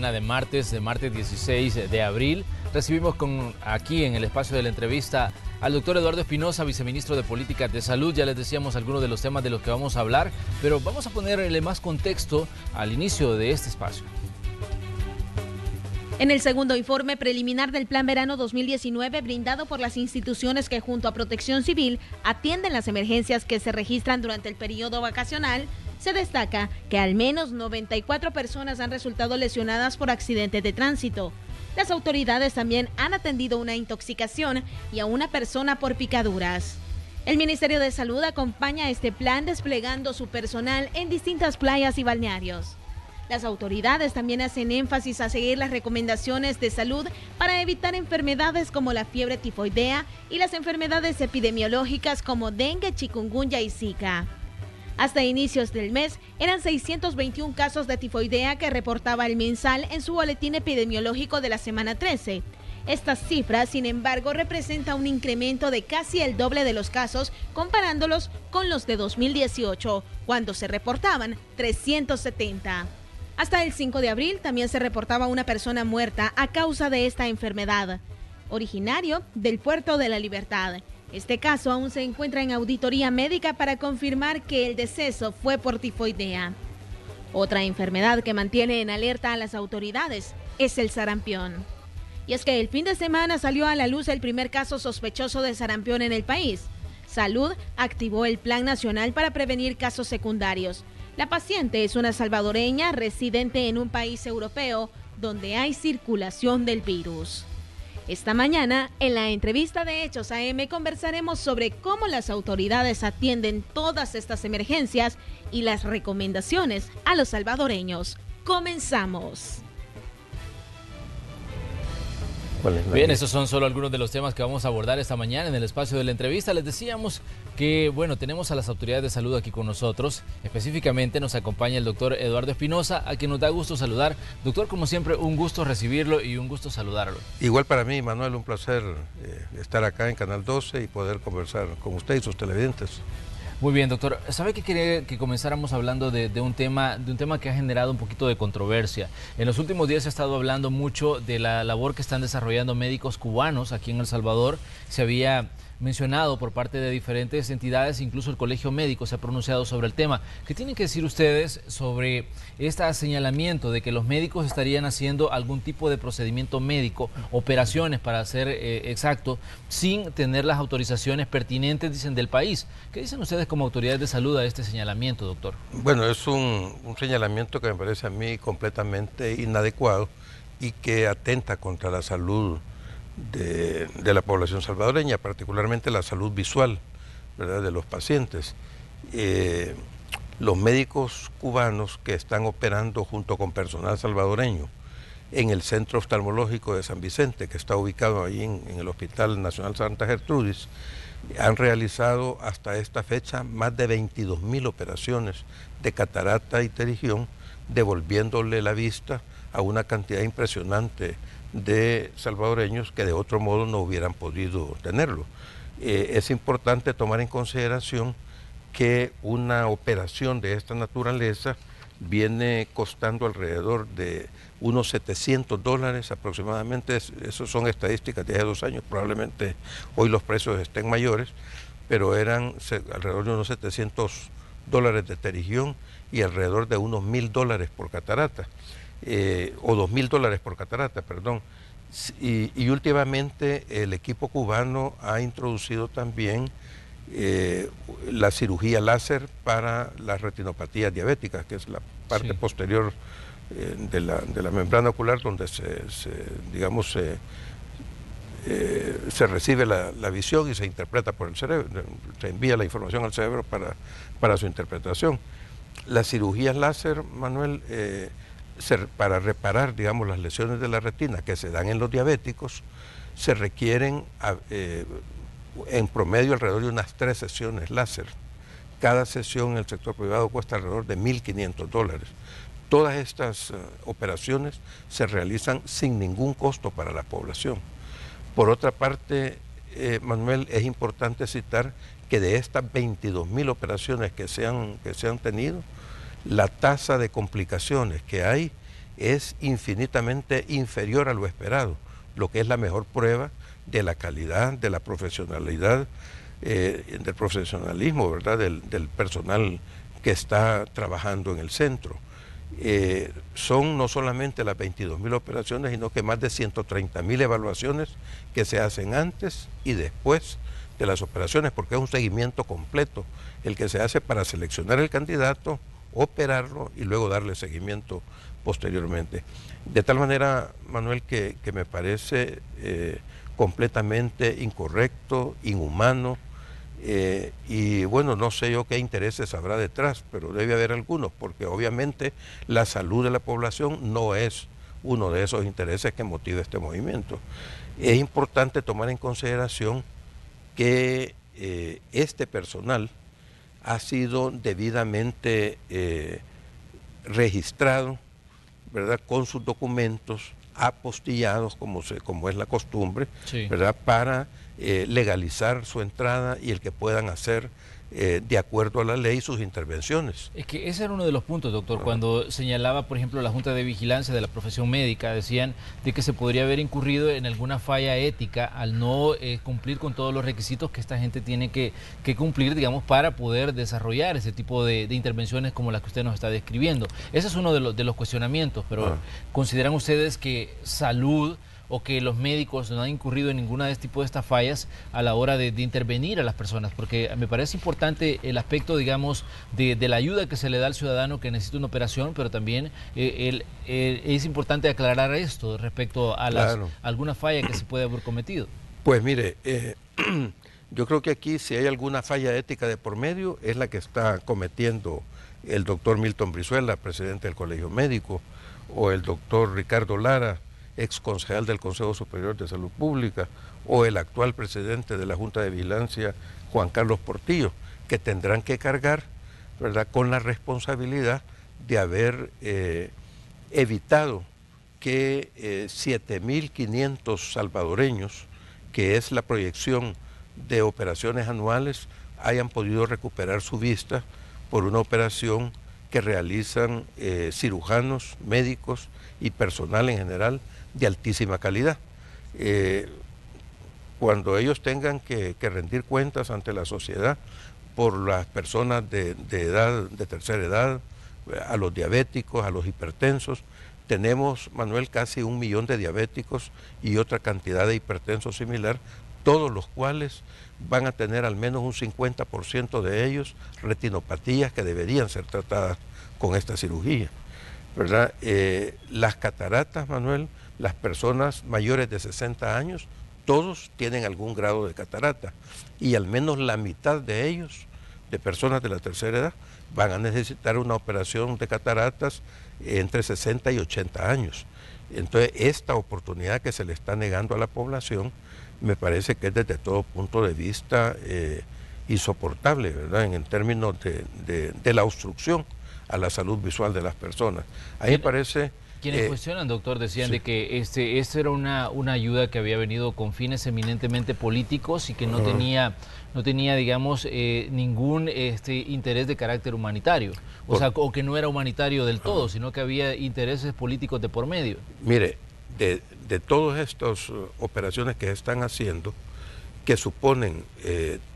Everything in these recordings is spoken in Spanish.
De martes 16 de abril, recibimos aquí en el espacio de la entrevista al doctor Eduardo Espinosa, viceministro de Políticas de Salud. Ya les decíamos algunos de los temas de los que vamos a hablar, pero vamos a ponerle más contexto al inicio de este espacio. En el segundo informe preliminar del Plan Verano 2019, brindado por las instituciones que junto a Protección Civil atienden las emergencias que se registran durante el periodo vacacional, se destaca que al menos 94 personas han resultado lesionadas por accidentes de tránsito. Las autoridades también han atendido una intoxicación y a una persona por picaduras. El Ministerio de Salud acompaña este plan desplegando su personal en distintas playas y balnearios. Las autoridades también hacen énfasis a seguir las recomendaciones de salud para evitar enfermedades como la fiebre tifoidea y las enfermedades epidemiológicas como dengue, chikungunya y zika. Hasta inicios del mes, eran 621 casos de tifoidea que reportaba el MinSal en su boletín epidemiológico de la semana 13. Esta cifra, sin embargo, representa un incremento de casi el doble de los casos comparándolos con los de 2018, cuando se reportaban 370. Hasta el 5 de abril también se reportaba una persona muerta a causa de esta enfermedad, originario del Puerto de la Libertad. Este caso aún se encuentra en auditoría médica para confirmar que el deceso fue por tifoidea. Otra enfermedad que mantiene en alerta a las autoridades es el sarampión. Y es que el fin de semana salió a la luz el primer caso sospechoso de sarampión en el país. Salud activó el Plan Nacional para prevenir casos secundarios. La paciente es una salvadoreña residente en un país europeo donde hay circulación del virus. Esta mañana, en la entrevista de Hechos AM, conversaremos sobre cómo las autoridades atienden todas estas emergencias y las recomendaciones a los salvadoreños. ¡Comenzamos! Bien, esos son solo algunos de los temas que vamos a abordar esta mañana en el espacio de la entrevista. Les decíamos que, bueno, tenemos a las autoridades de salud aquí con nosotros. Específicamente nos acompaña el doctor Eduardo Espinosa, a quien nos da gusto saludar. Doctor, como siempre, un gusto recibirlo y un gusto saludarlo. Igual para mí, Manuel, un placer estar acá en Canal 12 y poder conversar con usted y sus televidentes. Muy bien, doctor. ¿Sabe que quería que comenzáramos hablando de un tema que ha generado un poquito de controversia? En los últimos días se ha estado hablando mucho de la labor que están desarrollando médicos cubanos aquí en El Salvador. Se había mencionado por parte de diferentes entidades, incluso el Colegio Médico se ha pronunciado sobre el tema. ¿Qué tienen que decir ustedes sobre este señalamiento de que los médicos estarían haciendo algún tipo de procedimiento médico, operaciones para ser exacto, sin tener las autorizaciones pertinentes, dicen, del país? ¿Qué dicen ustedes como autoridades de salud a este señalamiento, doctor? Bueno, es un señalamiento que me parece a mí completamente inadecuado y que atenta contra la salud de la población salvadoreña, particularmente la salud visual, ¿verdad?, de los pacientes. Los médicos cubanos que están operando junto con personal salvadoreño en el Centro Oftalmológico de San Vicente, que está ubicado ahí en el Hospital Nacional Santa Gertrudis, han realizado hasta esta fecha más de 22.000 operaciones de catarata y pterigión, devolviéndole la vista a una cantidad impresionante de salvadoreños que de otro modo no hubieran podido tenerlo. Es importante tomar en consideración que una operación de esta naturaleza viene costando alrededor de unos $700 aproximadamente. Esas son estadísticas de hace 2 años, probablemente hoy los precios estén mayores, pero eran alrededor de unos $700 de pterigión y alrededor de unos $1.000 por catarata. O $2.000 por catarata, perdón. Y últimamente el equipo cubano ha introducido también la cirugía láser para las retinopatías diabéticas, que es la parte posterior de la membrana ocular donde se recibe la visión y se interpreta por el cerebro, se envía la información al cerebro para su interpretación. Las cirugías láser, Manuel, para reparar, digamos, las lesiones de la retina que se dan en los diabéticos, se requieren en promedio alrededor de unas 3 sesiones láser. Cada sesión en el sector privado cuesta alrededor de $1.500. Todas estas operaciones se realizan sin ningún costo para la población. Por otra parte, Manuel, es importante citar que de estas 22.000 operaciones que se han tenido, la tasa de complicaciones que hay es infinitamente inferior a lo esperado, lo que es la mejor prueba de la calidad, de la profesionalidad, del profesionalismo, ¿verdad? Del personal que está trabajando en el centro. Son no solamente las 22.000 operaciones, sino que más de 130.000 evaluaciones que se hacen antes y después de las operaciones, porque es un seguimiento completo el que se hace para seleccionar el candidato, operarlo y luego darle seguimiento posteriormente. De tal manera, Manuel, que me parece completamente incorrecto, inhumano, y bueno, no sé yo qué intereses habrá detrás, pero debe haber algunos, porque obviamente la salud de la población no es uno de esos intereses que motiva este movimiento. Es importante tomar en consideración que este personal ha sido debidamente registrado, ¿verdad?, con sus documentos apostillados, como es la costumbre, sí, ¿verdad?, para legalizar su entrada y el que puedan hacer de acuerdo a la ley sus intervenciones. Es que ese era uno de los puntos, doctor, cuando señalaba, por ejemplo, la Junta de Vigilancia de la Profesión Médica, decían de que se podría haber incurrido en alguna falla ética al no cumplir con todos los requisitos que esta gente tiene que cumplir, digamos, para poder desarrollar ese tipo de intervenciones como las que usted nos está describiendo. Ese es uno de los cuestionamientos, pero ¿consideran ustedes que salud o que los médicos no han incurrido en ninguna de este tipo de estas fallas a la hora de intervenir a las personas? Porque me parece importante el aspecto, digamos, de la ayuda que se le da al ciudadano que necesita una operación, pero también es importante aclarar esto respecto a alguna falla que se puede haber cometido. Pues mire, yo creo que aquí si hay alguna falla ética de por medio es la que está cometiendo el doctor Milton Brizuela, presidente del Colegio Médico, o el doctor Ricardo Lara, ex concejal del Consejo Superior de Salud Pública, o el actual presidente de la Junta de Vigilancia, Juan Carlos Portillo, que tendrán que cargar, ¿verdad?, con la responsabilidad de haber evitado que 7.500 salvadoreños, que es la proyección de operaciones anuales, hayan podido recuperar su vista por una operación que realizan cirujanos, médicos y personal en general de altísima calidad. Cuando ellos tengan que rendir cuentas ante la sociedad por las personas de tercera edad, a los diabéticos, a los hipertensos, tenemos, Manuel, casi 1 millón de diabéticos y otra cantidad de hipertensos similar, todos los cuales van a tener al menos un 50% de ellos retinopatías que deberían ser tratadas con esta cirugía, ¿verdad? Las cataratas, Manuel, las personas mayores de 60 años, todos tienen algún grado de catarata y al menos la mitad de ellos, de personas de la tercera edad, van a necesitar una operación de cataratas entre 60 y 80 años. Entonces, esta oportunidad que se le está negando a la población me parece que es desde todo punto de vista insoportable, ¿verdad?, en términos de la obstrucción a la salud visual de las personas. A mí me parece... Quienes cuestionan, doctor, decían de que esto era una ayuda que había venido con fines eminentemente políticos y que no tenía, digamos, ningún interés de carácter humanitario. O que no era humanitario del todo, sino que había intereses políticos de por medio. Mire, de todas estas operaciones que están haciendo, que suponen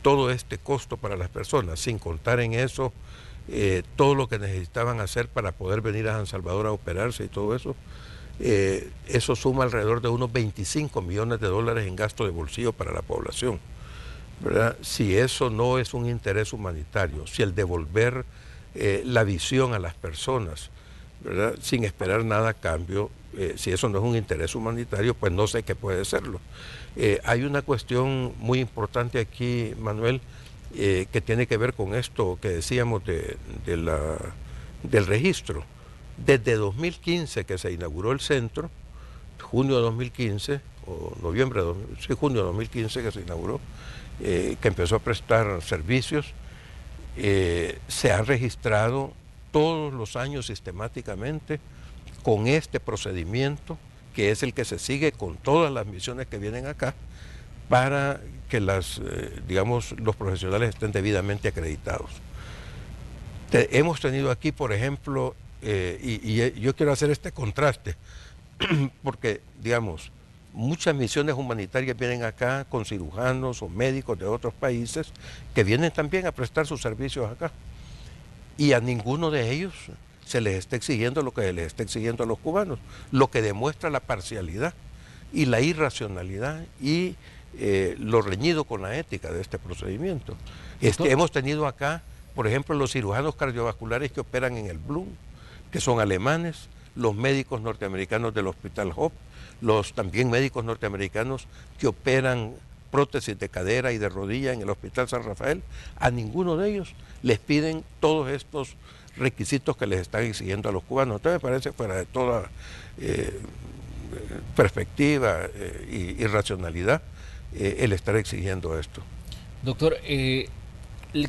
todo este costo para las personas, sin contar en eso todo lo que necesitaban hacer para poder venir a San Salvador a operarse y todo eso, eso suma alrededor de unos 25 millones de dólares en gasto de bolsillo para la población, ¿verdad? Si eso no es un interés humanitario, si el devolver la visión a las personas, ¿verdad?, sin esperar nada a cambio, si eso no es un interés humanitario, pues no sé qué puede serlo. Hay una cuestión muy importante aquí, Manuel, que tiene que ver con esto que decíamos del registro. Desde 2015 que se inauguró el centro, junio de 2015, o noviembre de junio de 2015 que se inauguró, que empezó a prestar servicios, se han registrado todos los años sistemáticamente con este procedimiento, que es el que se sigue con todas las misiones que vienen acá, para que digamos, los profesionales estén debidamente acreditados. Hemos tenido aquí, por ejemplo, y yo quiero hacer este contraste, porque, digamos, muchas misiones humanitarias vienen acá con cirujanos o médicos de otros países que vienen también a prestar sus servicios acá. Y a ninguno de ellos se les está exigiendo lo que se les está exigiendo a los cubanos, lo que demuestra la parcialidad y la irracionalidad y lo reñido con la ética de este procedimiento. Hemos tenido acá, por ejemplo, los cirujanos cardiovasculares que operan en el Blum, que son alemanes, los médicos norteamericanos del Hospital Hope, los también médicos norteamericanos que operan prótesis de cadera y de rodilla en el Hospital San Rafael. A ninguno de ellos les piden todos estos requisitos que les están exigiendo a los cubanos. Entonces me parece fuera de toda perspectiva y racionalidad el estar exigiendo esto. Doctor,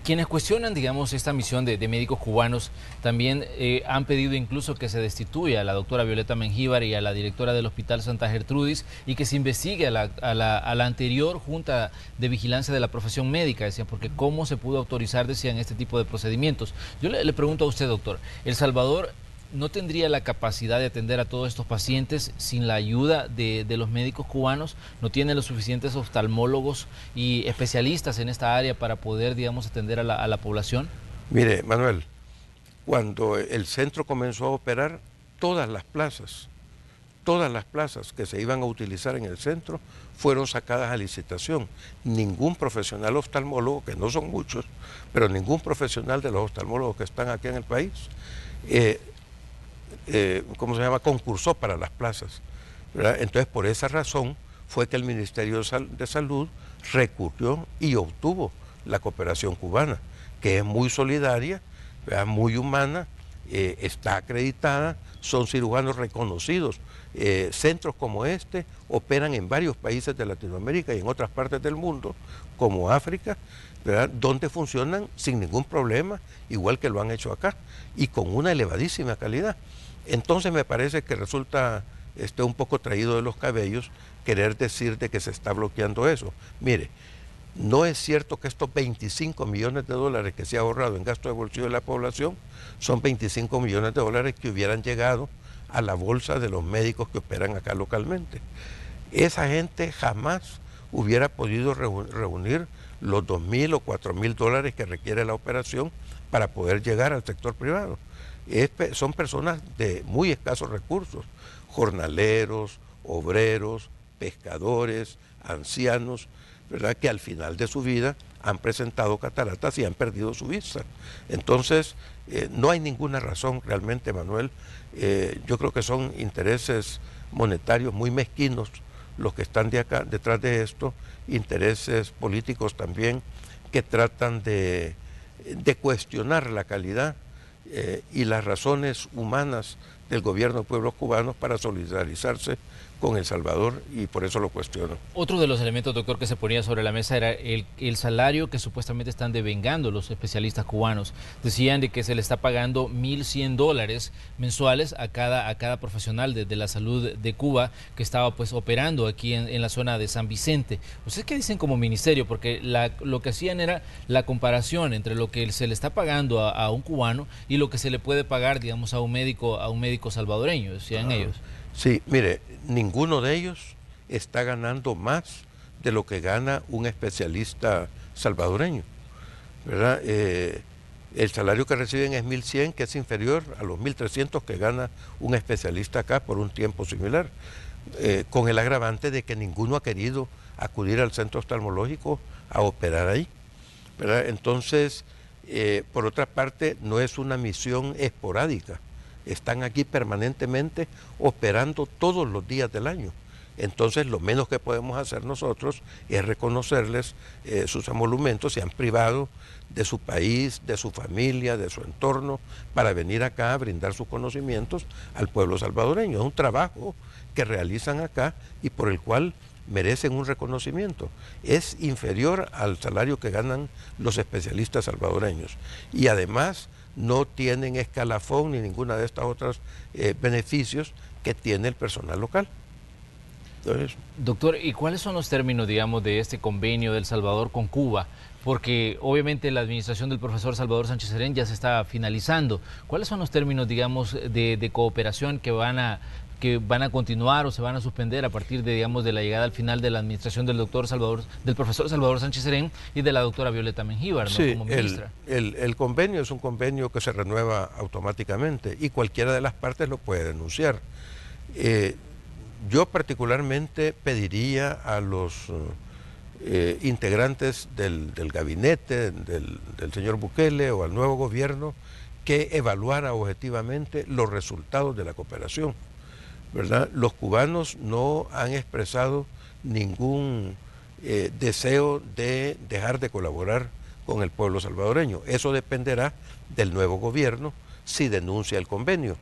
quienes cuestionan, digamos, esta misión de médicos cubanos también han pedido incluso que se destituya a la doctora Violeta Mengíbar y a la directora del Hospital Santa Gertrudis y que se investigue a la anterior Junta de Vigilancia de la Profesión Médica, decían, porque cómo se pudo autorizar, decían, este tipo de procedimientos. Yo le pregunto a usted, doctor, ¿El Salvador no tendría la capacidad de atender a todos estos pacientes sin la ayuda de los médicos cubanos? ¿No tiene los suficientes oftalmólogos y especialistas en esta área para poder, digamos, atender a la población? Mire, Manuel, cuando el centro comenzó a operar, todas las plazas que se iban a utilizar en el centro fueron sacadas a licitación. Ningún profesional oftalmólogo, que no son muchos, pero ningún profesional de los oftalmólogos que están aquí en el país, concursó para las plazas, ¿verdad? Entonces, por esa razón fue que el Ministerio de Salud recurrió y obtuvo la cooperación cubana, que es muy solidaria, ¿verdad? Muy humana, está acreditada, son cirujanos reconocidos. Centros como este operan en varios países de Latinoamérica y en otras partes del mundo, como África, ¿verdad? Donde funcionan sin ningún problema, igual que lo han hecho acá, y con una elevadísima calidad. Entonces me parece que resulta un poco traído de los cabellos querer decir de que se está bloqueando eso. Mire, no es cierto que estos 25 millones de dólares que se ha ahorrado en gasto de bolsillo de la población son 25 millones de dólares que hubieran llegado a la bolsa de los médicos que operan acá localmente. Esa gente jamás hubiera podido reunir los 2.000 o 4.000 dólares que requiere la operación para poder llegar al sector privado. Son personas de muy escasos recursos, jornaleros, obreros, pescadores, ancianos, ¿verdad? Que al final de su vida han presentado cataratas y han perdido su vista. Entonces, no hay ninguna razón realmente, Manuel. Yo creo que son intereses monetarios muy mezquinos los que están detrás de esto, intereses políticos también que tratan de cuestionar la calidad y las razones humanas del gobierno de pueblos cubanos para solidarizarse con El Salvador, y por eso lo cuestiono. Otro de los elementos, doctor, que se ponía sobre la mesa era el salario que supuestamente están devengando los especialistas cubanos. Decían de que se le está pagando $1.100 mensuales a cada profesional de la salud de Cuba que estaba pues operando aquí en la zona de San Vicente. ¿Ustedes qué dicen como ministerio? Porque lo que hacían era la comparación entre lo que se le está pagando a un cubano y lo que se le puede pagar, digamos, a un médico salvadoreño, decían ellos. Sí, mire, ninguno de ellos está ganando más de lo que gana un especialista salvadoreño, ¿verdad? El salario que reciben es 1.100, que es inferior a los 1.300 que gana un especialista acá por un tiempo similar, con el agravante de que ninguno ha querido acudir al centro oftalmológico a operar ahí, ¿verdad? Entonces, por otra parte, no es una misión esporádica. Están aquí permanentemente operando todos los días del año. Entonces, lo menos que podemos hacer nosotros es reconocerles sus emolumentos. Se han privado de su país, de su familia, de su entorno, para venir acá a brindar sus conocimientos al pueblo salvadoreño. Es un trabajo que realizan acá y por el cual merecen un reconocimiento. Es inferior al salario que ganan los especialistas salvadoreños. Y además no tienen escalafón ni ninguna de estas otras beneficios que tiene el personal local. Entonces, doctor, ¿y cuáles son los términos, digamos, de este convenio de El Salvador con Cuba? Porque obviamente la administración del profesor Salvador Sánchez Serén ya se está finalizando. ¿Cuáles son los términos, digamos, de cooperación que van a continuar o se van a suspender a partir de, digamos, de la llegada al final de la administración del profesor Salvador Sánchez Serén y de la doctora Violeta Mengíbar, ¿no? sí, Como ministra? el convenio es un convenio que se renueva automáticamente y cualquiera de las partes lo puede denunciar. Yo particularmente pediría a los integrantes del gabinete del señor Bukele o al nuevo gobierno que evaluara objetivamente los resultados de la cooperación, ¿verdad? Los cubanos no han expresado ningún deseo de dejar de colaborar con el pueblo salvadoreño. Eso dependerá del nuevo gobierno si denuncia el convenio,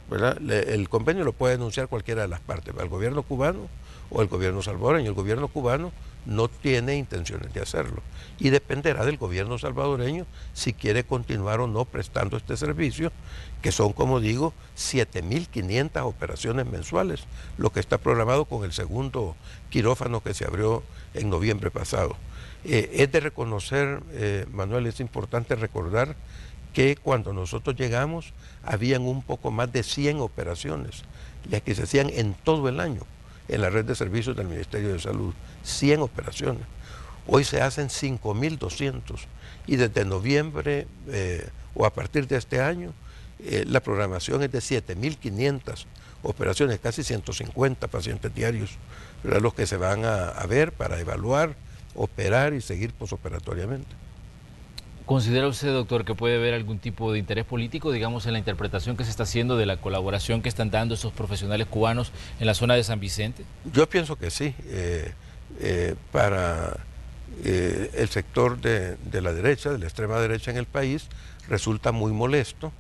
¿verdad? El convenio lo puede denunciar cualquiera de las partes, el gobierno cubano o el gobierno salvadoreño. El gobierno cubano no tiene intenciones de hacerlo y dependerá del gobierno salvadoreño si quiere continuar o no prestando este servicio, que son, como digo, 7.500 operaciones mensuales, lo que está programado con el segundo quirófano que se abrió en noviembre pasado. Es de reconocer, Manuel, es importante recordar que cuando nosotros llegamos habían un poco más de 100 operaciones, ya que se hacían en todo el año en la red de servicios del Ministerio de Salud, 100 operaciones. Hoy se hacen 5.200 y desde noviembre o a partir de este año la programación es de 7.500 operaciones, casi 150 pacientes diarios, ¿verdad? Los que se van a ver para evaluar, operar y seguir posoperatoriamente. ¿Considera usted, doctor, que puede haber algún tipo de interés político, digamos, en la interpretación que se está haciendo de la colaboración que están dando esos profesionales cubanos en la zona de San Vicente? Yo pienso que sí. Para el sector de la derecha, de la extrema derecha en el país, resulta muy molesto,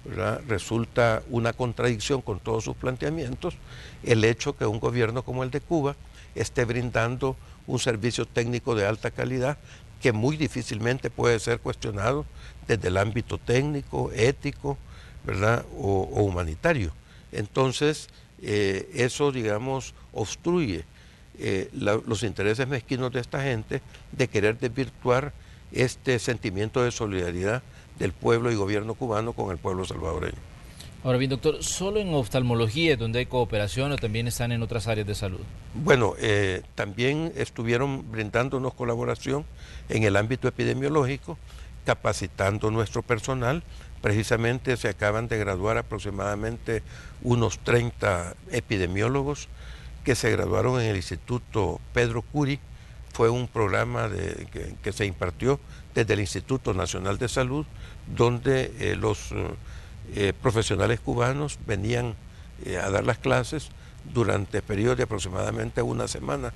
¿verdad? Resulta una contradicción con todos sus planteamientos el hecho que un gobierno como el de Cuba esté brindando un servicio técnico de alta calidad que muy difícilmente puede ser cuestionado desde el ámbito técnico, ético, ¿verdad? o humanitario. Entonces, eso, digamos, obstruye los intereses mezquinos de esta gente de querer desvirtuar este sentimiento de solidaridad del pueblo y gobierno cubano con el pueblo salvadoreño. Ahora bien, doctor, ¿solo en oftalmología es donde hay cooperación o también están en otras áreas de salud? Bueno, también estuvieron brindándonos colaboración en el ámbito epidemiológico, capacitando nuestro personal. Precisamente se acaban de graduar aproximadamente unos 30 epidemiólogos que se graduaron en el Instituto Pedro Curie. Fue un programa que se impartió desde el Instituto Nacional de Salud, donde los profesionales cubanos venían a dar las clases durante periodos de aproximadamente una semana,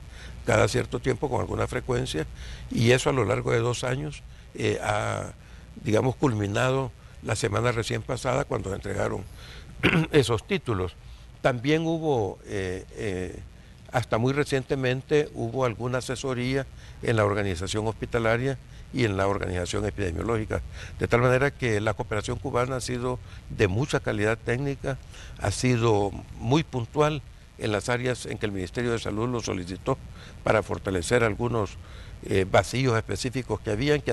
cada cierto tiempo con alguna frecuencia, y eso a lo largo de 2 años ha, digamos, culminado la semana recién pasada cuando entregaron esos títulos. También hubo, hasta muy recientemente, hubo alguna asesoría en la organización hospitalaria y en la organización epidemiológica, de tal manera que la cooperación cubana ha sido de mucha calidad técnica, ha sido muy puntual en las áreas en que el Ministerio de Salud lo solicitó para fortalecer algunos vacíos específicos que habían, que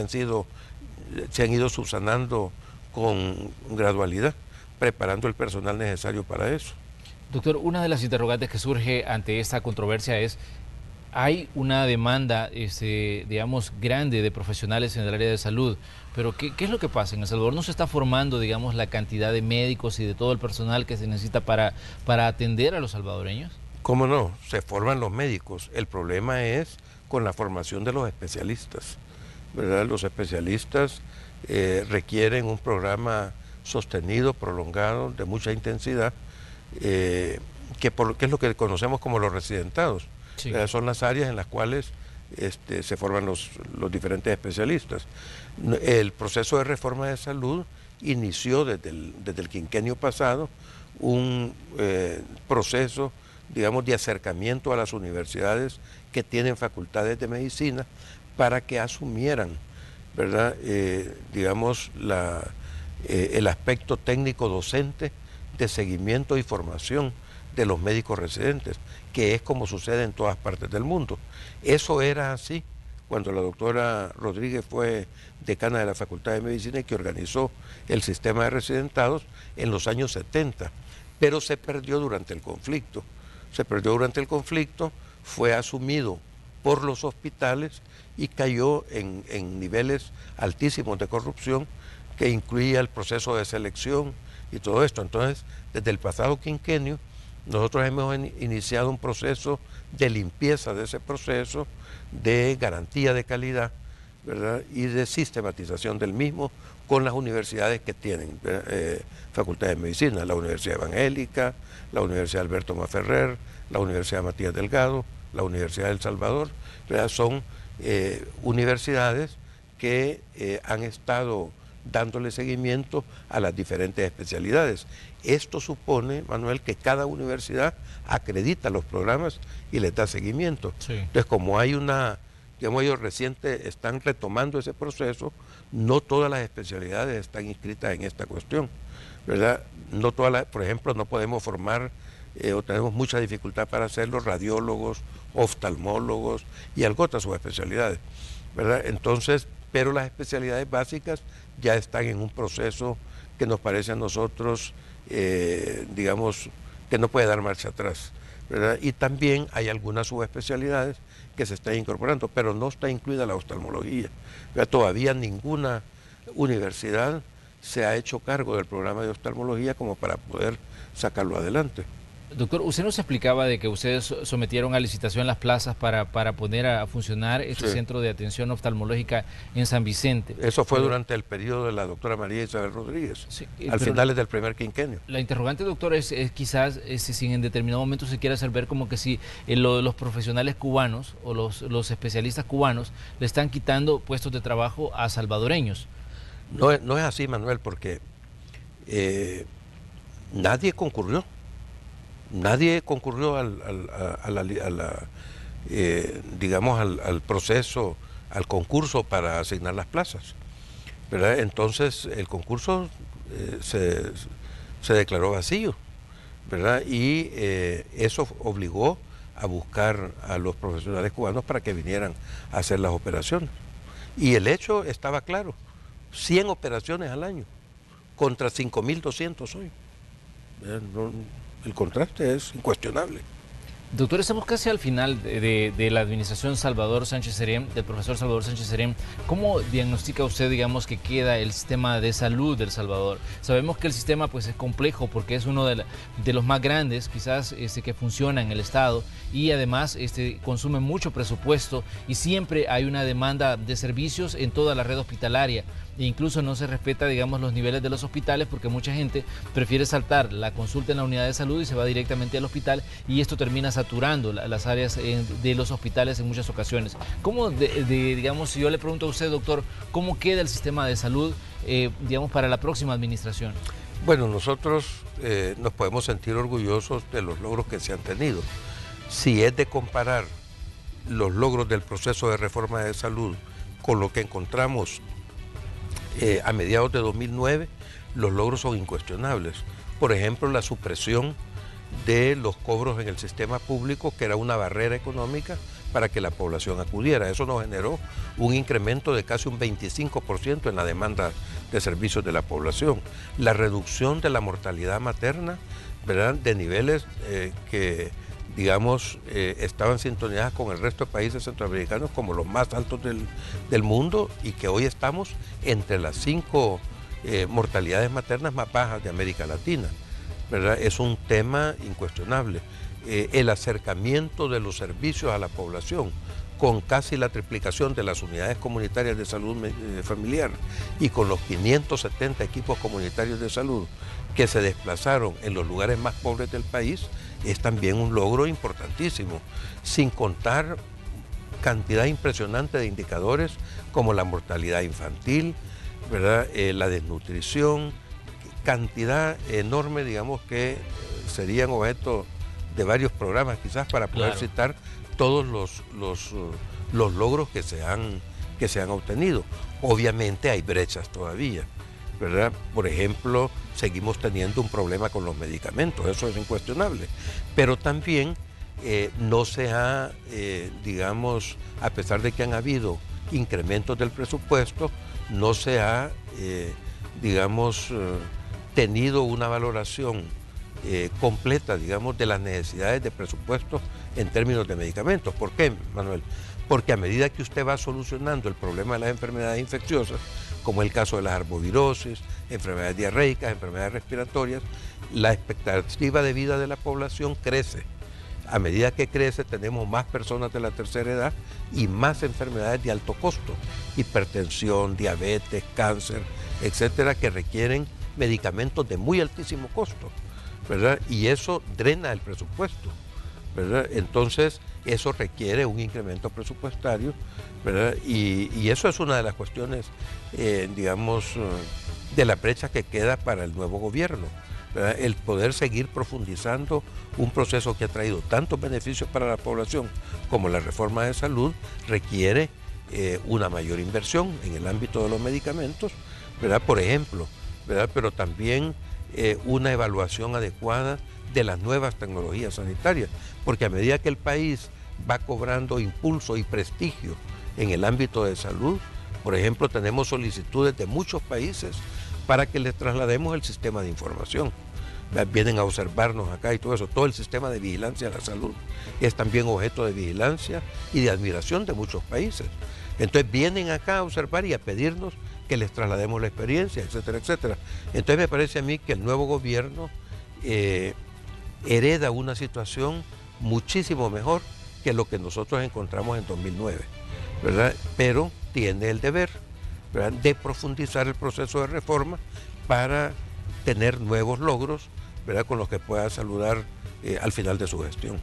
se han ido subsanando con gradualidad, preparando el personal necesario para eso. Doctor, una de las interrogantes que surge ante esta controversia es: hay una demanda, digamos, grande de profesionales en el área de salud, pero ¿qué es lo que pasa? En El Salvador no se está formando, digamos, la cantidad de médicos y de todo el personal que se necesita para atender a los salvadoreños. ¿Cómo no? Se forman los médicos. El problema es con la formación de los especialistas, ¿verdad? Los especialistas requieren un programa sostenido, prolongado, de mucha intensidad, que es lo que conocemos como los residentados. Sí. Son las áreas en las cuales se forman los diferentes especialistas. El proceso de reforma de salud inició desde el quinquenio pasado un proceso, digamos, de acercamiento a las universidades que tienen facultades de medicina para que asumieran, ¿verdad? Digamos, el aspecto técnico docente de seguimiento y formación de los médicos residentes, que es como sucede en todas partes del mundo. Eso era así cuando la doctora Rodríguez fue decana de la Facultad de Medicina y que organizó el sistema de residentados en los años 70, pero se perdió durante el conflicto. Se perdió durante el conflicto, fue asumido por los hospitales y cayó en niveles altísimos de corrupción que incluía el proceso de selección y todo esto. Entonces, desde el pasado quinquenio, nosotros hemos iniciado un proceso de limpieza de ese proceso, de garantía de calidad, ¿verdad? Y de sistematización del mismo con las universidades que tienen Facultad de Medicina, la Universidad Evangélica, la Universidad Alberto Maferrer, la Universidad Matías Delgado, la Universidad del Salvador, ¿verdad? Son universidades que han estado dándole seguimiento a las diferentes especialidades. Esto supone, Manuel, que cada universidad acredita los programas y les da seguimiento. Sí. Entonces, como hay digamos, ellos recientes están retomando ese proceso, no todas las especialidades están inscritas en esta cuestión, ¿verdad? No todas por ejemplo, no podemos formar, o tenemos mucha dificultad para hacerlo, radiólogos, oftalmólogos y algunas otras subespecialidades, ¿verdad? Entonces, pero las especialidades básicas ya están en un proceso que nos parece a nosotros, digamos, que no puede dar marcha atrás, ¿verdad? Y también hay algunas subespecialidades que se están incorporando, pero no está incluida la oftalmología, ¿verdad? Todavía ninguna universidad se ha hecho cargo del programa de oftalmología como para poder sacarlo adelante. Doctor, usted nos explicaba de que ustedes sometieron a licitación las plazas para poner a funcionar este centro de atención oftalmológica en San Vicente. Eso fue durante el periodo de la doctora María Isabel Rodríguez, al finales del primer quinquenio. La interrogante, doctor, es quizás si en determinado momento se quiere hacer ver como que si los profesionales cubanos o los especialistas cubanos le están quitando puestos de trabajo a salvadoreños. No es así, Manuel, porque nadie concurrió. Nadie concurrió digamos, al proceso, al concurso para asignar las plazas, ¿verdad? Entonces el concurso se declaró vacío, ¿verdad? Y eso obligó a buscar a los profesionales cubanos para que vinieran a hacer las operaciones. Y el hecho estaba claro, 100 operaciones al año contra 5.200 hoy. El contraste es incuestionable. Doctor, estamos casi al final de la administración Salvador Sánchez Serén, del profesor Salvador Sánchez Serén. ¿Cómo diagnostica usted, digamos, que queda el sistema de salud del Salvador? Sabemos que el sistema pues es complejo porque es uno de los más grandes, quizás que funciona en el Estado, y además consume mucho presupuesto y siempre hay una demanda de servicios en toda la red hospitalaria. E incluso no se respeta, digamos, los niveles de los hospitales porque mucha gente prefiere saltar la consulta en la unidad de salud y se va directamente al hospital, y esto termina saturando las áreas de los hospitales en muchas ocasiones. ¿Cómo, digamos, si yo le pregunto a usted, doctor, cómo queda el sistema de salud, digamos, para la próxima administración? Bueno, nosotros nos podemos sentir orgullosos de los logros que se han tenido. Si es de comparar los logros del proceso de reforma de salud con lo que encontramos a mediados de 2009, los logros son incuestionables. Por ejemplo, la supresión de los cobros en el sistema público, que era una barrera económica para que la población acudiera. Eso nos generó un incremento de casi un 25% en la demanda de servicios de la población. La reducción de la mortalidad materna, ¿verdad?, de niveles que, digamos, estaban sintonizadas con el resto de países centroamericanos como los más altos del mundo, y que hoy estamos entre las 5 mortalidades maternas más bajas de América Latina, ¿verdad? Es un tema incuestionable. El acercamiento de los servicios a la población, con casi la triplicación de las unidades comunitarias de salud familiar y con los 570 equipos comunitarios de salud que se desplazaron en los lugares más pobres del país, es también un logro importantísimo, sin contar cantidad impresionante de indicadores como la mortalidad infantil, ¿verdad?, la desnutrición, cantidad enorme, digamos, que serían objeto de varios programas quizás para poder citar todos los logros que se han obtenido. Obviamente hay brechas todavía, ¿verdad? Por ejemplo, seguimos teniendo un problema con los medicamentos, eso es incuestionable, pero también no se ha, digamos, a pesar de que han habido incrementos del presupuesto, no se ha, digamos, tenido una valoración completa, digamos, de las necesidades de presupuesto en términos de medicamentos. ¿Por qué, Manuel? Porque a medida que usted va solucionando el problema de las enfermedades infecciosas, como el caso de las arbovirosis, enfermedades diarreicas, enfermedades respiratorias, la expectativa de vida de la población crece. A medida que crece tenemos más personas de la tercera edad y más enfermedades de alto costo, hipertensión, diabetes, cáncer, etcétera, que requieren medicamentos de muy altísimo costo, ¿verdad? Y eso drena el presupuesto, ¿verdad? Entonces eso requiere un incremento presupuestario, ¿verdad? Y eso es una de las cuestiones, digamos, de la brecha que queda para el nuevo gobierno, ¿verdad? El poder seguir profundizando un proceso que ha traído tantos beneficios para la población como la reforma de salud requiere una mayor inversión en el ámbito de los medicamentos, ¿verdad? Por ejemplo, ¿verdad? Pero también una evaluación adecuada de las nuevas tecnologías sanitarias, porque a medida que el país va cobrando impulso y prestigio en el ámbito de salud, por ejemplo, tenemos solicitudes de muchos países para que les traslademos el sistema de información. Vienen a observarnos acá y todo eso, todo el sistema de vigilancia de la salud es también objeto de vigilancia y de admiración de muchos países. Entonces vienen acá a observar y a pedirnos que les traslademos la experiencia, etcétera, etcétera. Entonces me parece a mí que el nuevo gobierno hereda una situación muchísimo mejor que lo que nosotros encontramos en 2009, ¿verdad? Pero tiene el deber, ¿verdad?, de profundizar el proceso de reforma para tener nuevos logros, ¿verdad?, con los que pueda saludar al final de su gestión.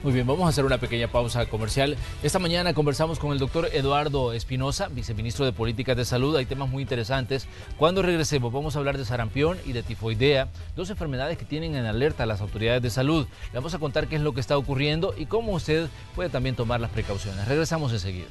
Muy bien, vamos a hacer una pequeña pausa comercial. Esta mañana conversamos con el doctor Eduardo Espinosa, viceministro de Políticas de Salud. Hay temas muy interesantes. Cuando regresemos vamos a hablar de sarampión y de tifoidea, dos enfermedades que tienen en alerta a las autoridades de salud. Le vamos a contar qué es lo que está ocurriendo y cómo usted puede también tomar las precauciones. Regresamos enseguida.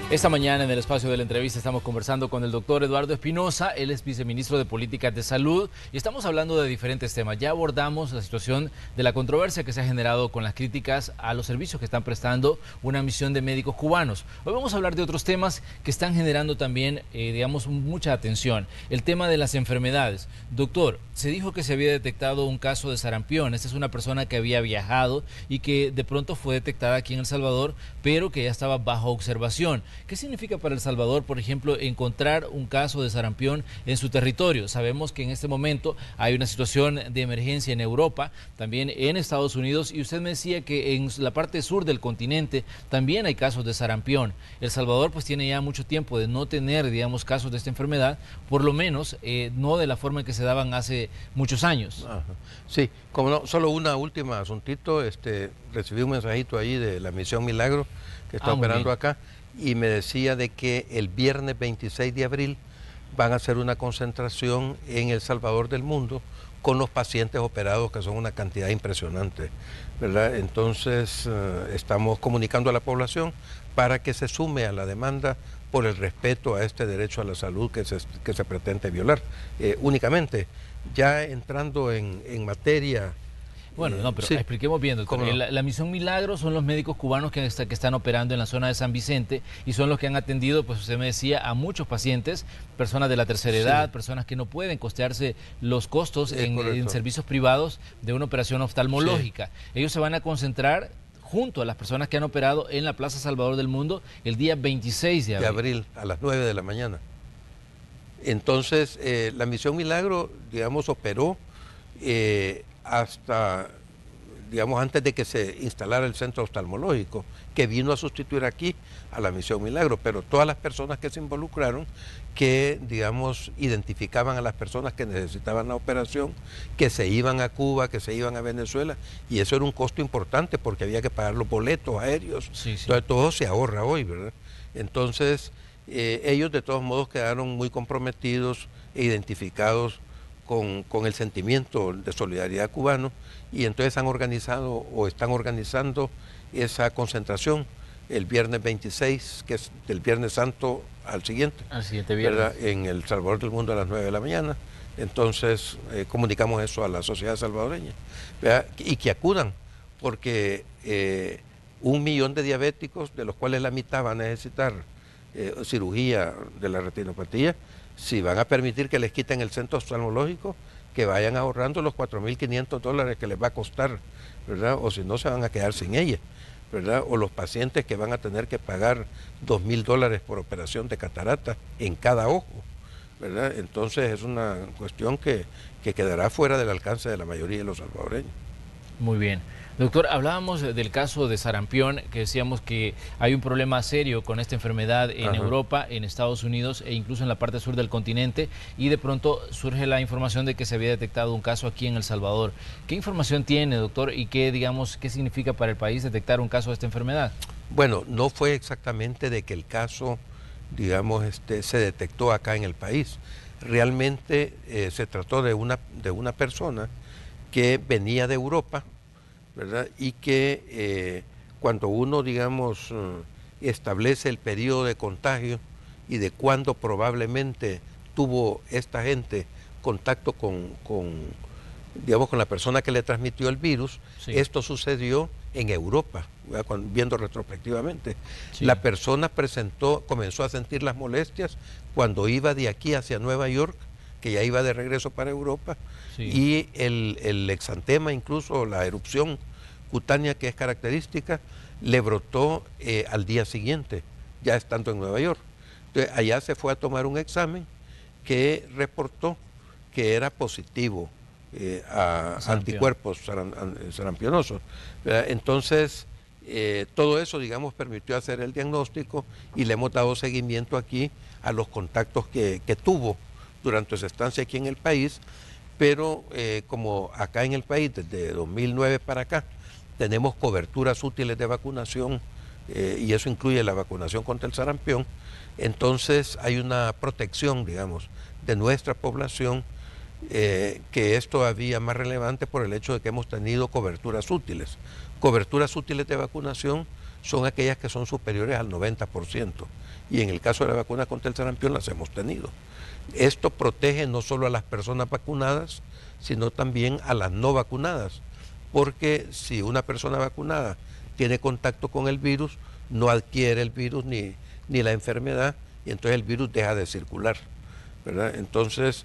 Esta mañana en el espacio de la entrevista estamos conversando con el doctor Eduardo Espinosa, él es viceministro de Políticas de Salud y estamos hablando de diferentes temas. Ya abordamos la situación de la controversia que se ha generado con las críticas a los servicios que están prestando una misión de médicos cubanos. Hoy vamos a hablar de otros temas que están generando también, digamos, mucha atención. El tema de las enfermedades. Doctor, se dijo que se había detectado un caso de sarampión. Esta es una persona que había viajado y que de pronto fue detectada aquí en El Salvador, pero que ya estaba bajo observación. ¿Qué significa para El Salvador, por ejemplo, encontrar un caso de sarampión en su territorio? Sabemos que en este momento hay una situación de emergencia en Europa, también en Estados Unidos, y usted me decía que en la parte sur del continente también hay casos de sarampión. El Salvador pues tiene ya mucho tiempo de no tener, digamos, casos de esta enfermedad, por lo menos no de la forma en que se daban hace muchos años. Ajá. Sí, como no, solo una última asuntito, recibí un mensajito ahí de la Misión Milagro que está operando acá, y me decía de que el viernes 26 de abril van a hacer una concentración en El Salvador del Mundo con los pacientes operados, que son una cantidad impresionante, ¿verdad? Entonces estamos comunicando a la población para que se sume a la demanda por el respeto a este derecho a la salud que se pretende violar. Únicamente, ya entrando en materia... Bueno, no, pero sí, expliquemos bien, doctor. No. La Misión Milagro son los médicos cubanos que están operando en la zona de San Vicente y son los que han atendido, pues usted me decía, a muchos pacientes, personas de la tercera edad, personas que no pueden costearse los costos en servicios privados de una operación oftalmológica. Sí. Ellos se van a concentrar junto a las personas que han operado en la Plaza Salvador del Mundo el día 26 de abril. A las 9 de la mañana. Entonces, la Misión Milagro, digamos, operó hasta, digamos, antes de que se instalara el centro oftalmológico, que vino a sustituir aquí a la Misión Milagro, pero todas las personas que se involucraron, que, digamos, identificaban a las personas que necesitaban la operación, que se iban a Cuba, que se iban a Venezuela, y eso era un costo importante porque había que pagar los boletos aéreos, entonces todo se ahorra hoy, ¿verdad? Entonces, ellos de todos modos quedaron muy comprometidos e identificados con el sentimiento de solidaridad cubano, y entonces han organizado o están organizando esa concentración el viernes 26, que es del Viernes Santo al siguiente viernes, ¿verdad? En el Salvador del Mundo a las 9 de la mañana. Entonces comunicamos eso a la sociedad salvadoreña, ¿verdad? Y que acudan, porque 1 millón de diabéticos, de los cuales la mitad van a necesitar cirugía de la retinopatía, si van a permitir que les quiten el centro oftalmológico, que vayan ahorrando los $4.500 que les va a costar, ¿verdad? O si no, se van a quedar sin ella, ¿verdad? O los pacientes que van a tener que pagar $2.000 por operación de catarata en cada ojo, ¿verdad? Entonces es una cuestión que quedará fuera del alcance de la mayoría de los salvadoreños. Muy bien. Doctor, hablábamos del caso de sarampión, que decíamos que hay un problema serio con esta enfermedad en Europa, en Estados Unidos e incluso en la parte sur del continente, y de pronto surge la información de que se había detectado un caso aquí en El Salvador. ¿Qué información tiene, doctor, y qué significa para el país detectar un caso de esta enfermedad? Bueno, no fue exactamente de que el caso, digamos, se detectó acá en el país. Realmente se trató de una persona que venía de Europa, ¿verdad? Y que cuando uno, digamos, establece el periodo de contagio y de cuándo probablemente tuvo esta gente contacto digamos, con la persona que le transmitió el virus, sí. Esto sucedió en Europa, viendo retrospectivamente. Sí. La persona comenzó a sentir las molestias cuando iba de aquí hacia Nueva York, que ya iba de regreso para Europa, sí. Y el exantema, incluso la erupción cutánea que es característica, le brotó al día siguiente, ya estando en Nueva York. Entonces, allá se fue a tomar un examen que reportó que era positivo a anticuerpos sarampionosos. Entonces, todo eso, digamos, permitió hacer el diagnóstico y le hemos dado seguimiento aquí a los contactos que tuvo durante su estancia aquí en el país, pero como acá en el país desde 2009 para acá tenemos coberturas útiles de vacunación y eso incluye la vacunación contra el sarampión, entonces hay una protección, digamos, de nuestra población que es todavía más relevante por el hecho de que hemos tenido coberturas útiles. Coberturas útiles de vacunación son aquellas que son superiores al 90%, y en el caso de la vacuna contra el sarampión las hemos tenido. Esto protege no solo a las personas vacunadas, sino también a las no vacunadas, porque si una persona vacunada tiene contacto con el virus, no adquiere el virus ni la enfermedad, y entonces el virus deja de circular, ¿verdad? Entonces,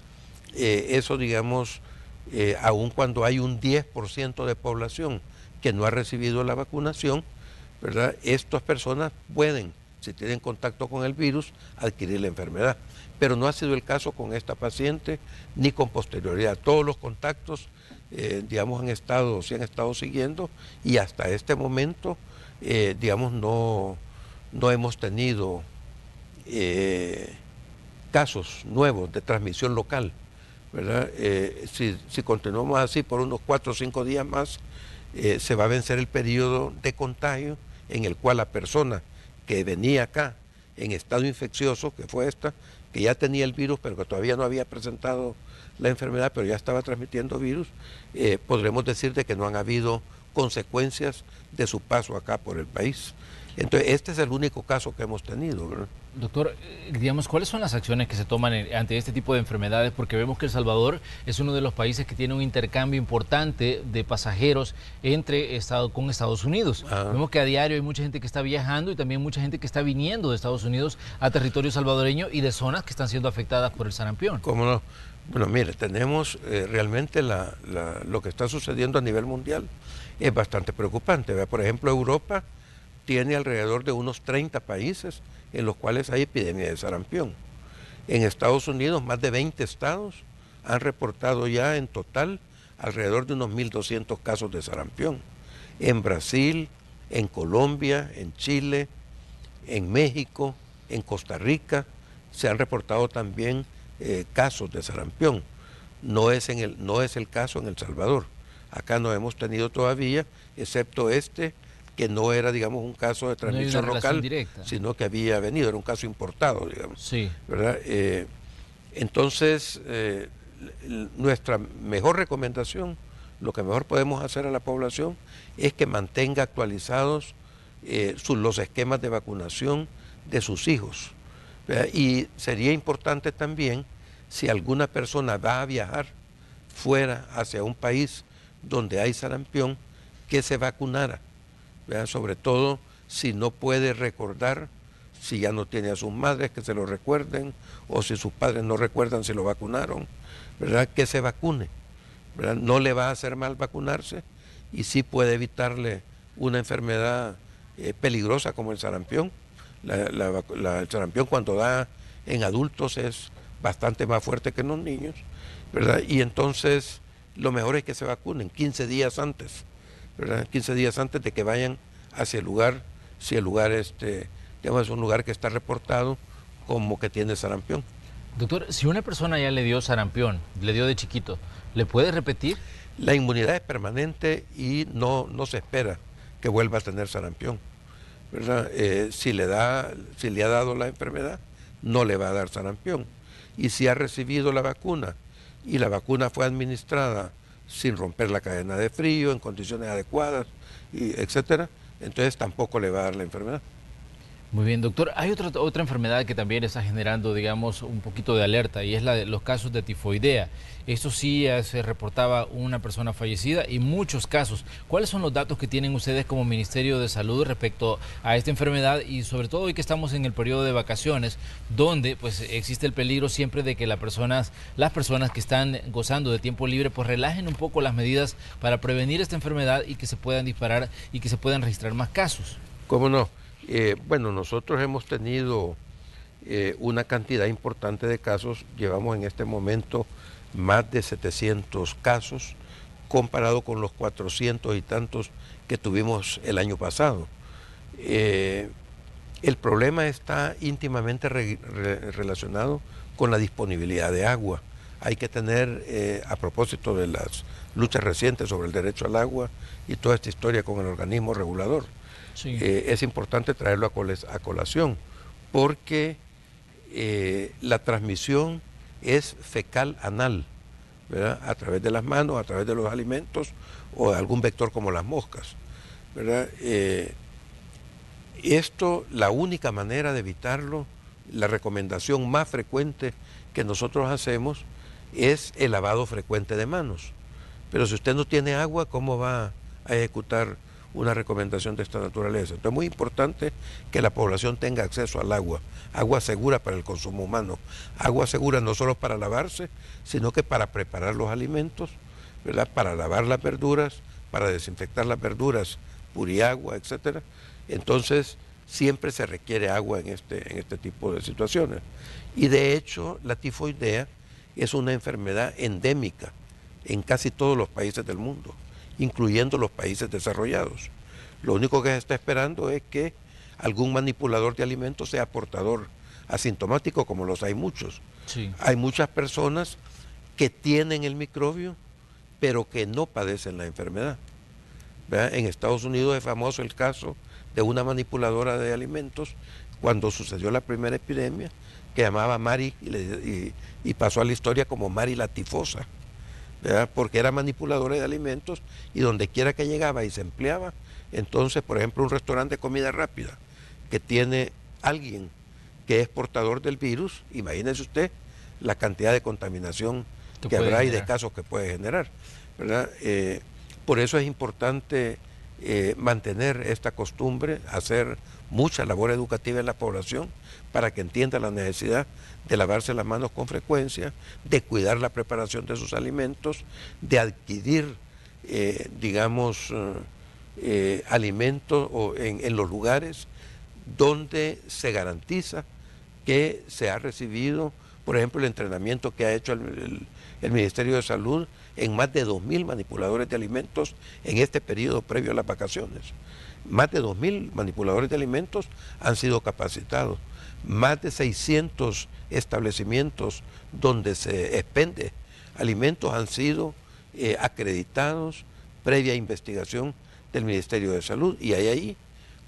eso, digamos, aun cuando hay un 10% de población que no ha recibido la vacunación, ¿verdad? Estas personas pueden, si tienen contacto con el virus, adquirir la enfermedad. Pero no ha sido el caso con esta paciente ni con posterioridad. Todos los contactos, digamos, se han estado siguiendo, y hasta este momento, digamos, no hemos tenido casos nuevos de transmisión local, ¿verdad? Si continuamos así por unos 4 o 5 días más, se va a vencer el periodo de contagio en el cual la persona que venía acá en estado infeccioso, que fue esta, que ya tenía el virus pero que todavía no había presentado la enfermedad, pero ya estaba transmitiendo virus, podremos decir de que no han habido consecuencias de su paso acá por el país. Entonces, este es el único caso que hemos tenido, ¿verdad? Doctor, digamos, ¿cuáles son las acciones que se toman ante este tipo de enfermedades? Porque vemos que El Salvador es uno de los países que tiene un intercambio importante de pasajeros con Estados Unidos. Vemos que a diario hay mucha gente que está viajando y también mucha gente que está viniendo de Estados Unidos a territorio salvadoreño y de zonas que están siendo afectadas por el sarampión. ¿Cómo no? Bueno, mire, tenemos realmente lo que está sucediendo a nivel mundial es bastante preocupante, ¿verdad? Por ejemplo, Europa tiene alrededor de unos 30 países en los cuales hay epidemia de sarampión. En Estados Unidos, más de 20 estados han reportado ya en total alrededor de unos 1.200 casos de sarampión. En Brasil, en Colombia, en Chile, en México, en Costa Rica, se han reportado también casos de sarampión. No es el caso en El Salvador. Acá no hemos tenido todavía, excepto que no era, digamos, un caso de transmisión local, directa, sino que había venido, era un caso importado, digamos. Sí. ¿Verdad? Entonces, nuestra mejor recomendación, lo que mejor podemos hacer a la población es que mantenga actualizados los esquemas de vacunación de sus hijos, ¿verdad? Y sería importante también, si alguna persona va a viajar fuera hacia un país donde hay sarampión, que se vacunara, ¿verdad? Sobre todo si no puede recordar, si ya no tiene a sus madres, que se lo recuerden, o si sus padres no recuerdan si lo vacunaron, ¿verdad? Que se vacune, ¿verdad? No le va a hacer mal vacunarse y sí puede evitarle una enfermedad peligrosa como el sarampión. El sarampión, cuando da en adultos, es bastante más fuerte que en los niños, ¿verdad? Y entonces lo mejor es que se vacunen 15 días antes, ¿verdad? 15 días antes de que vayan hacia el lugar, si el lugar digamos, es un lugar que está reportado como que tiene sarampión. Doctor, si una persona ya le dio sarampión, le dio de chiquito, ¿le puede repetir? La inmunidad es permanente y no se espera que vuelva a tener sarampión, ¿verdad? Si le ha dado la enfermedad, no le va a dar sarampión. Y si ha recibido la vacuna y la vacuna fue administrada sin romper la cadena de frío, en condiciones adecuadas, etcétera, entonces tampoco le va a dar la enfermedad. Muy bien, doctor. Hay otra enfermedad que también está generando, digamos, un poquito de alerta, y es la de los casos de tifoidea. Esto sí se reportaba una persona fallecida y muchos casos. ¿Cuáles son los datos que tienen ustedes como Ministerio de Salud respecto a esta enfermedad, y sobre todo hoy que estamos en el periodo de vacaciones, donde pues existe el peligro siempre de que las personas que están gozando de tiempo libre pues relajen un poco las medidas para prevenir esta enfermedad y que se puedan disparar y que se puedan registrar más casos? ¿Cómo no? Bueno, nosotros hemos tenido una cantidad importante de casos. Llevamos en este momento más de 700 casos, comparado con los 400 y tantos que tuvimos el año pasado. El problema está íntimamente relacionado con la disponibilidad de agua. Hay que tener, a propósito de las luchas recientes sobre el derecho al agua y toda esta historia con el organismo regulador, sí, es importante traerlo a colación, porque la transmisión es fecal-anal, ¿verdad? A través de las manos, a través de los alimentos o de algún vector como las moscas, ¿verdad? La única manera de evitarlo, la recomendación más frecuente que nosotros hacemos es el lavado frecuente de manos. Pero si usted no tiene agua, ¿cómo va a ejecutar una recomendación de esta naturaleza? Entonces es muy importante que la población tenga acceso al agua segura para el consumo humano, agua segura no solo para lavarse, sino que para preparar los alimentos, ¿verdad? Para lavar las verduras, para desinfectar las verduras, puriagua, etcétera. Entonces siempre se requiere agua en este tipo de situaciones. Y de hecho la tifoidea es una enfermedad endémica en casi todos los países del mundo, incluyendo los países desarrollados. Lo único que se está esperando es que algún manipulador de alimentos sea portador asintomático, como los hay muchos. Sí. Hay muchas personas que tienen el microbio, pero que no padecen la enfermedad, ¿verdad? En Estados Unidos es famoso el caso de una manipuladora de alimentos cuando sucedió la primera epidemia, que llamaba Mari, y pasó a la historia como Mari la tifosa, ¿verdad? Porque era manipuladora de alimentos y donde quiera que llegaba y se empleaba. Entonces, por ejemplo, un restaurante de comida rápida que tiene alguien que es portador del virus, imagínese usted la cantidad de contaminación que habrá y de casos que puede generar, ¿verdad? Por eso es importante mantener esta costumbre, hacer mucha labor educativa en la población para que entienda la necesidad de lavarse las manos con frecuencia, de cuidar la preparación de sus alimentos, de adquirir, alimentos en los lugares donde se garantiza que se ha recibido, por ejemplo, el entrenamiento que ha hecho el Ministerio de Salud en más de 2.000 manipuladores de alimentos en este periodo previo a las vacaciones. Más de 2.000 manipuladores de alimentos han sido capacitados. Más de 600 establecimientos donde se expende alimentos han sido acreditados previa investigación del Ministerio de Salud, y hay ahí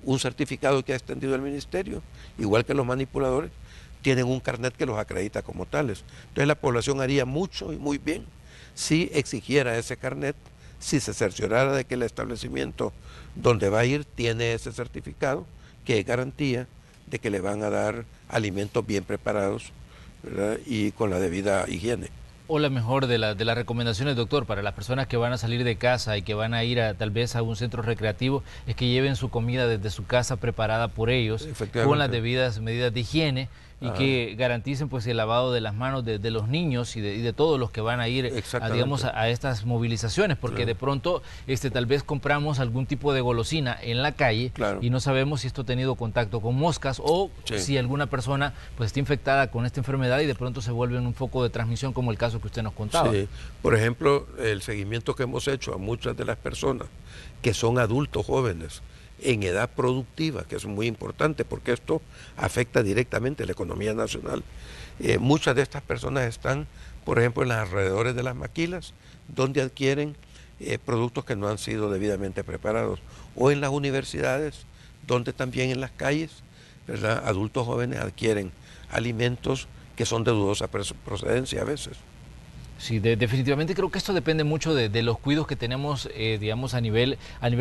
un certificado que ha extendido el Ministerio, igual que los manipuladores, tienen un carnet que los acredita como tales. Entonces la población haría mucho y muy bien si exigiera ese carnet, si se cerciorara de que el establecimiento donde va a ir tiene ese certificado, que es garantía de que le van a dar alimentos bien preparados, ¿verdad? Y con la debida higiene. O la mejor de las recomendaciones, doctor, para las personas que van a salir de casa y que van a ir tal vez a un centro recreativo, es que lleven su comida desde su casa preparada por ellos, con las debidas medidas de higiene, y que garanticen pues el lavado de las manos de los niños y de todos los que van a ir digamos a estas movilizaciones, porque de pronto tal vez compramos algún tipo de golosina en la calle y no sabemos si esto ha tenido contacto con moscas o si alguna persona pues está infectada con esta enfermedad y de pronto se vuelve un foco de transmisión, como el caso que usted nos contaba. Sí. Por ejemplo, el seguimiento que hemos hecho a muchas de las personas que son adultos jóvenes en edad productiva, que es muy importante porque esto afecta directamente a la economía nacional. Muchas de estas personas están, por ejemplo, en los alrededores de las maquilas, donde adquieren productos que no han sido debidamente preparados, o en las universidades, donde también en las calles, ¿verdad?, adultos jóvenes adquieren alimentos que son de dudosa procedencia a veces. Sí, definitivamente creo que esto depende mucho de los cuidados que tenemos, digamos, a nivel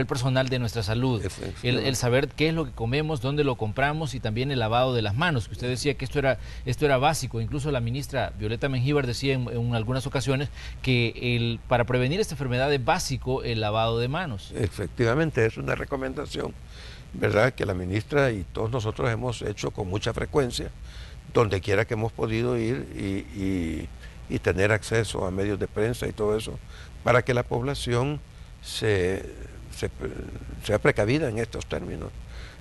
personal de nuestra salud. El saber qué es lo que comemos, dónde lo compramos y también el lavado de las manos. Usted decía que esto era básico. Incluso la ministra Violeta Mengíbar decía en algunas ocasiones que para prevenir esta enfermedad es básico el lavado de manos. Efectivamente, es una recomendación, ¿verdad?, que la ministra y todos nosotros hemos hecho con mucha frecuencia, donde quiera que hemos podido ir y tener acceso a medios de prensa y todo eso, para que la población sea precavida en estos términos,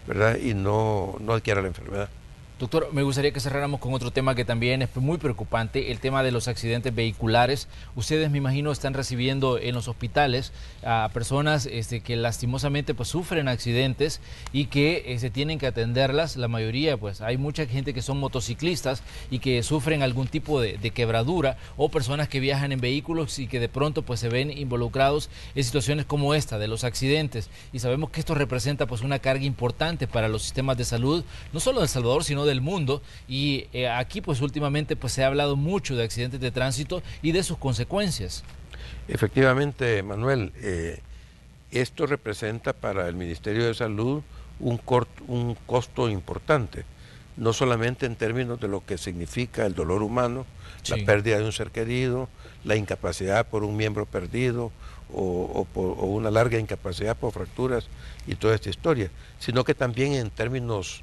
¿verdad?, y no adquiera la enfermedad. Doctor, me gustaría que cerráramos con otro tema que también es muy preocupante, el tema de los accidentes vehiculares. Ustedes, me imagino, están recibiendo en los hospitales a personas que lastimosamente pues sufren accidentes y que se tienen que atenderlas. La mayoría, pues hay mucha gente que son motociclistas y que sufren algún tipo de quebradura, o personas que viajan en vehículos y que de pronto pues se ven involucrados en situaciones como esta de los accidentes. Y sabemos que esto representa pues una carga importante para los sistemas de salud, no solo de El Salvador, sino del mundo, y aquí pues últimamente pues se ha hablado mucho de accidentes de tránsito y de sus consecuencias. Efectivamente, Manuel, esto representa para el Ministerio de Salud un costo importante, no solamente en términos de lo que significa el dolor humano, la pérdida de un ser querido, la incapacidad por un miembro perdido o una larga incapacidad por fracturas y toda esta historia, sino que también en términos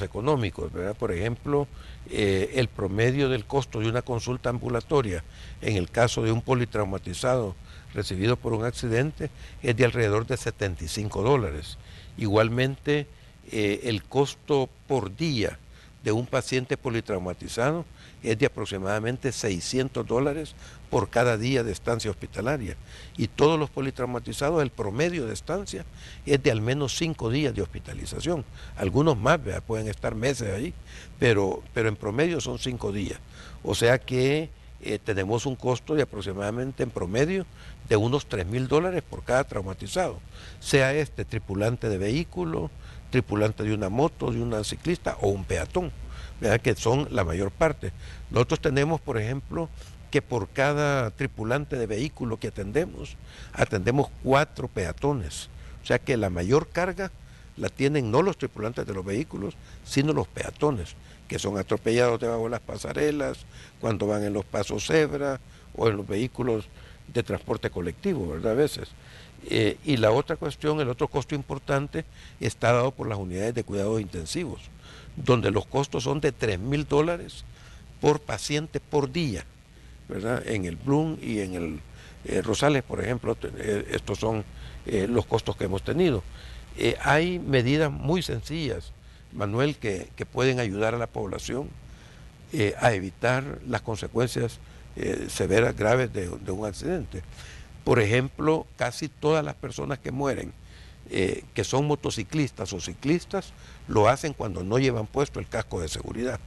económicos, ¿verdad? Por ejemplo, el promedio del costo de una consulta ambulatoria en el caso de un politraumatizado recibido por un accidente es de alrededor de $75. Igualmente, el costo por día de un paciente politraumatizado es de aproximadamente $600 por cada día de estancia hospitalaria. Y todos los politraumatizados, el promedio de estancia es de al menos 5 días de hospitalización. Algunos más, ¿verdad?, pueden estar meses ahí, pero en promedio son 5 días. O sea que tenemos un costo de aproximadamente en promedio de unos $3.000 por cada traumatizado, sea tripulante de vehículo, tripulante de una moto, de una ciclista o un peatón, ¿verdad?, que son la mayor parte. Nosotros tenemos, por ejemplo, que por cada tripulante de vehículo que atendemos 4 peatones. O sea que la mayor carga la tienen no los tripulantes de los vehículos, sino los peatones, que son atropellados debajo de las pasarelas, cuando van en los pasos cebra o en los vehículos de transporte colectivo, ¿verdad?, a veces. Y la otra cuestión, el otro costo importante, está dado por las unidades de cuidados intensivos, donde los costos son de $3.000 por paciente por día, ¿verdad? En el Bloom y en el Rosales, por ejemplo, estos son los costos que hemos tenido. Hay medidas muy sencillas, Manuel, que pueden ayudar a la población a evitar las consecuencias severas, graves de un accidente. Por ejemplo, casi todas las personas que mueren, que son motociclistas o ciclistas, lo hacen cuando no llevan puesto el casco de seguridad.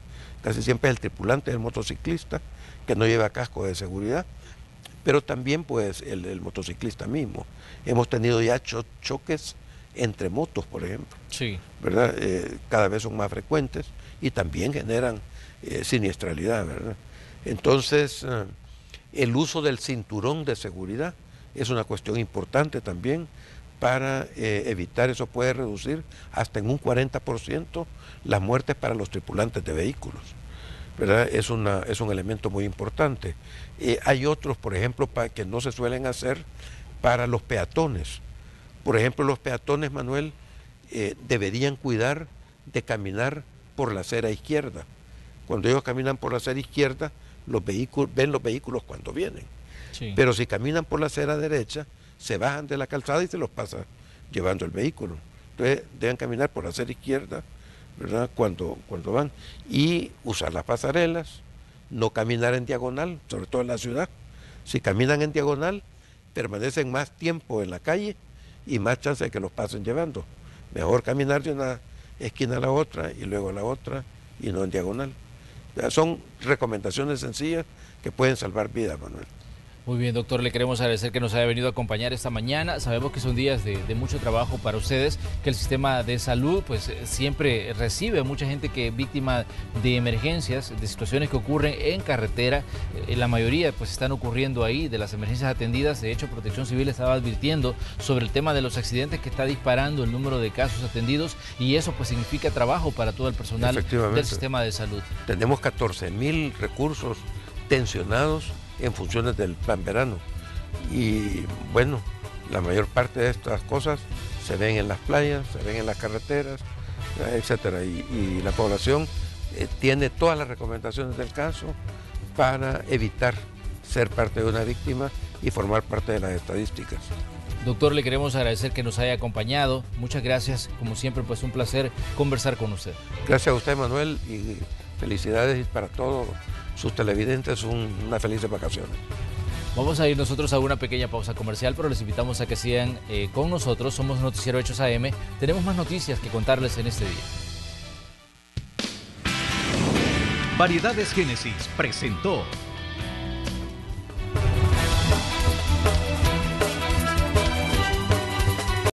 Casi siempre es el tripulante del motociclista que no lleva casco de seguridad, pero también pues el motociclista mismo. Hemos tenido ya choques entre motos, por ejemplo. Sí. ¿Verdad? Cada vez son más frecuentes y también generan siniestralidad, ¿verdad? Entonces, el uso del cinturón de seguridad es una cuestión importante también para evitar, eso puede reducir hasta en un 40% las muertes para los tripulantes de vehículos, ¿verdad? Es un elemento muy importante. Hay otros, por ejemplo, que no se suelen hacer para los peatones. Por ejemplo, los peatones, Manuel, deberían cuidar de caminar por la acera izquierda. Cuando ellos caminan por la acera izquierda, ven los vehículos cuando vienen. Sí. Pero si caminan por la acera derecha, se bajan de la calzada y se los pasa llevando el vehículo. Entonces deben caminar por la acera izquierda, ¿verdad? Cuando van. Y usar las pasarelas, no caminar en diagonal, sobre todo en la ciudad. Si caminan en diagonal, permanecen más tiempo en la calle y más chance de que los pasen llevando. Mejor caminar de una esquina a la otra y luego a la otra y no en diagonal. Son recomendaciones sencillas que pueden salvar vidas, Manuel. Muy bien, doctor, le queremos agradecer que nos haya venido a acompañar esta mañana. Sabemos que son días de mucho trabajo para ustedes, que el sistema de salud pues siempre recibe mucha gente que es víctima de emergencias, de situaciones que ocurren en carretera. La mayoría pues están ocurriendo ahí, de las emergencias atendidas. De hecho, Protección Civil estaba advirtiendo sobre el tema de los accidentes, que está disparando el número de casos atendidos, y eso pues significa trabajo para todo el personal del sistema de salud. Tenemos 14.000 recursos tensionados en funciones del plan verano, y bueno, la mayor parte de estas cosas se ven en las playas, se ven en las carreteras, etcétera, y la población tiene todas las recomendaciones del caso para evitar ser parte de una víctima y formar parte de las estadísticas. Doctor, le queremos agradecer que nos haya acompañado. Muchas gracias, como siempre, pues un placer conversar con usted. Gracias a usted, Manuel, y felicidades para todos sus televidentes, unas felices vacaciones. Vamos a ir nosotros a una pequeña pausa comercial, pero les invitamos a que sigan con nosotros. Somos Noticiero Hechos AM. Tenemos más noticias que contarles en este día. Variedades Génesis presentó